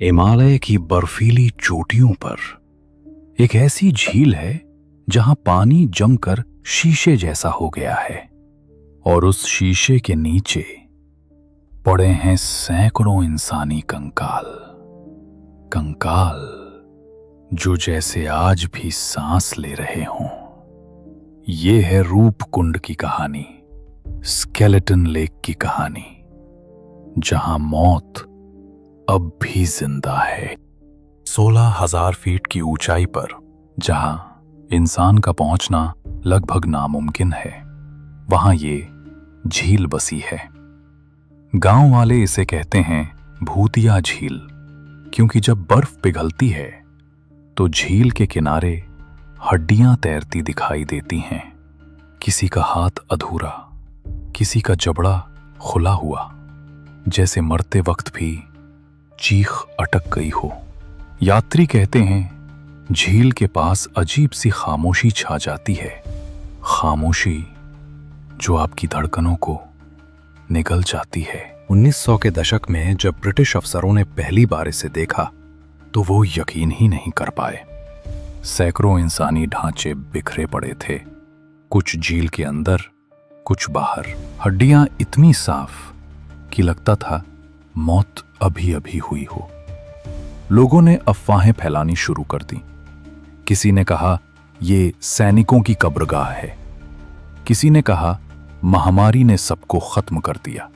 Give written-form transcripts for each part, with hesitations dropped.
हिमालय की बर्फीली चोटियों पर एक ऐसी झील है जहां पानी जमकर शीशे जैसा हो गया है और उस शीशे के नीचे पड़े हैं सैकड़ों इंसानी कंकाल। कंकाल जो जैसे आज भी सांस ले रहे हों। ये है रूपकुंड की कहानी, स्केलेटन लेक की कहानी, जहां मौत अब भी जिंदा है। 16,000 फीट की ऊंचाई पर जहां इंसान का पहुंचना लगभग नामुमकिन है, वहां ये झील बसी है। गांव वाले इसे कहते हैं भूतिया झील, क्योंकि जब बर्फ पिघलती है तो झील के किनारे हड्डियां तैरती दिखाई देती हैं। किसी का हाथ अधूरा, किसी का जबड़ा खुला हुआ, जैसे मरते वक्त भी चीख अटक गई हो। यात्री कहते हैं झील के पास अजीब सी खामोशी छा जाती है, खामोशी जो आपकी धड़कनों को निगल जाती है। 1900 के दशक में जब ब्रिटिश अफसरों ने पहली बार इसे देखा तो वो यकीन ही नहीं कर पाए। सैकड़ों इंसानी ढांचे बिखरे पड़े थे, कुछ झील के अंदर, कुछ बाहर। हड्डियां इतनी साफ कि लगता था मौत अभी अभी हुई हो। लोगों ने अफवाहें फैलानी शुरू कर दी। किसी ने कहा ये सैनिकों की कब्रगाह है, किसी ने कहा महामारी ने सबको खत्म कर दिया,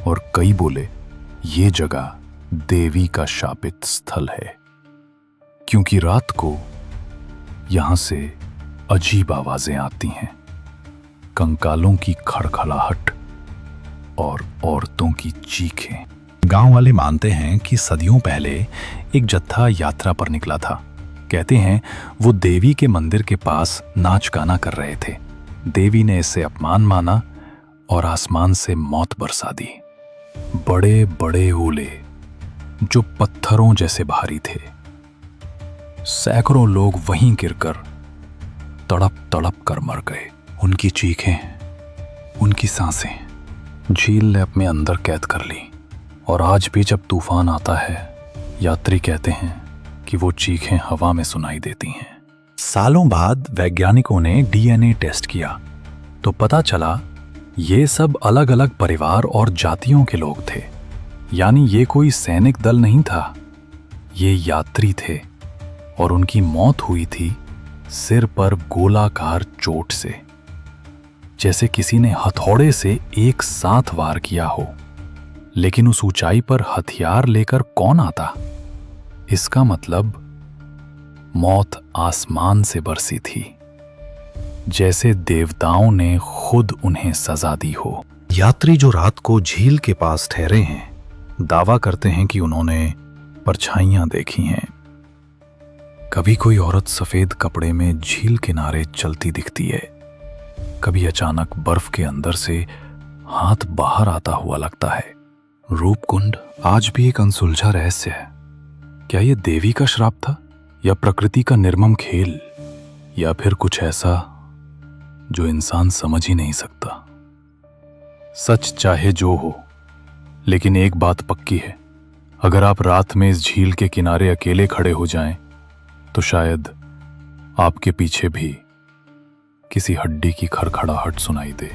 और कई बोले ये जगह देवी का शापित स्थल है, क्योंकि रात को यहां से अजीब आवाजें आती हैं, कंकालों की खड़खड़ाहट और औरतों की चीखें। गांव वाले मानते हैं कि सदियों पहले एक जत्था यात्रा पर निकला था। कहते हैं वो देवी के मंदिर के पास नाच गाना कर रहे थे। देवी ने इसे अपमान माना और आसमान से मौत बरसा दी। बड़े बड़े ओले जो पत्थरों जैसे भारी थे। सैकड़ों लोग वहीं गिरकर तड़प तड़प कर मर गए। उनकी चीखें, उनकी सांसें झील ने अपने अंदर कैद कर ली, और आज भी जब तूफान आता है, यात्री कहते हैं कि वो चीखें हवा में सुनाई देती हैं। सालों बाद वैज्ञानिकों ने डीएनए टेस्ट किया तो पता चला ये सब अलग अलग परिवार और जातियों के लोग थे। यानी ये कोई सैनिक दल नहीं था, ये यात्री थे, और उनकी मौत हुई थी सिर पर गोलाकार चोट से, जैसे किसी ने हथौड़े से एक साथ वार किया हो। लेकिन उस ऊंचाई पर हथियार लेकर कौन आता? इसका मतलब मौत आसमान से बरसी थी, जैसे देवताओं ने खुद उन्हें सजा दी हो। यात्री जो रात को झील के पास ठहरे हैं, दावा करते हैं कि उन्होंने परछाइयां देखी हैं। कभी कोई औरत सफेद कपड़े में झील किनारे चलती दिखती है, कभी अचानक बर्फ के अंदर से हाथ बाहर आता हुआ लगता है। रूपकुंड आज भी एक अनसुलझा रहस्य है। क्या यह देवी का श्राप था, या प्रकृति का निर्मम खेल, या फिर कुछ ऐसा जो इंसान समझ ही नहीं सकता? सच चाहे जो हो, लेकिन एक बात पक्की है, अगर आप रात में इस झील के किनारे अकेले खड़े हो जाएं, तो शायद आपके पीछे भी किसी हड्डी की खड़खड़ाहट सुनाई दे।